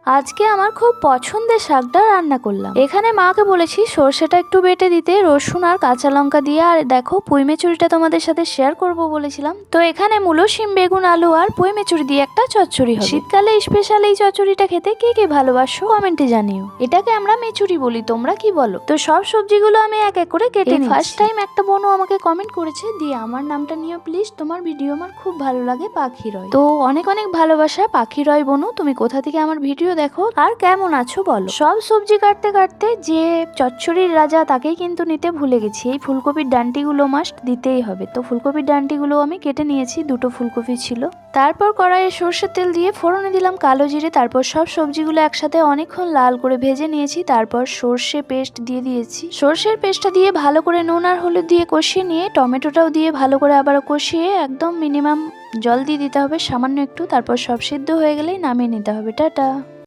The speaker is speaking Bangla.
আজকে আমার খুব পছন্দের শাকটা রান্না করলাম। এখানে মাকে বলেছি সর্ষেটা একটু বেটে দিতে, রসুন আর কাঁচা লঙ্কা দিয়ে। আর দেখো পুঁই মেচুরিটা তোমাদের সাথে শেয়ার করব বলেছিলাম, তো এখানে মূলো, শিম, বেগুন, আলু আর পুঁই মেচুরি দিয়ে একটা চচ্চড়ি হবে। শীতকালে স্পেশাল এই চচ্চড়িটা খেতে কে কে ভালোবাসো কমেন্টে জানিও। এটাকে আমরা মেচুরি বলি, তোমরা কি বলো? তো সব সবজিগুলো আমি এক এক করে কেটে নিই। ফার্স্ট টাইম একটা বোনও আমাকে কমেন্ট করেছে, দিয়ে আমার নামটা নিও প্লিজ, তোমার ভিডিও আমার খুব ভালো লাগে পাখি রয়। তো অনেক অনেক ভালোবাসা পাখি রয় বোনু, তুমি কোথা থেকে আমার ভিডিও দেখো আর কেমন আছো বলো। সব সবজি কাটতে কাটতে যে চচ্চড়ির রাজা তাকেই কিন্তু নিতে ভুলে গেছি। এই ফুলকপির ডান্টিগুলো মাস্ট দিতেই হবে। তো ফুলকপির ডান্টিগুলো আমি কেটে নিয়েছি, দুটো ফুলকপি ছিল। তারপর কড়াইয়ে সর্ষের তেল দিয়ে ফোড়নে দিলাম কালো জিরে। তারপর সব সবজিগুলো একসাথে অনেকক্ষণ লাল করে ভেজে নিয়েছি। তারপর সর্ষে পেস্ট দিয়ে দিয়েছি। সর্ষের পেস্টটা দিয়ে ভালো করে নুন আর হলুদ দিয়ে কষিয়ে নিয়ে টমেটোটাও দিয়ে ভালো করে আবার কষিয়ে একদম মিনিমাম জল দিয়ে দিতে হবে সামান্য একটু। তারপর সব সিদ্ধ হয়ে গেলেই নামিয়ে নিতে হবে। টাটা।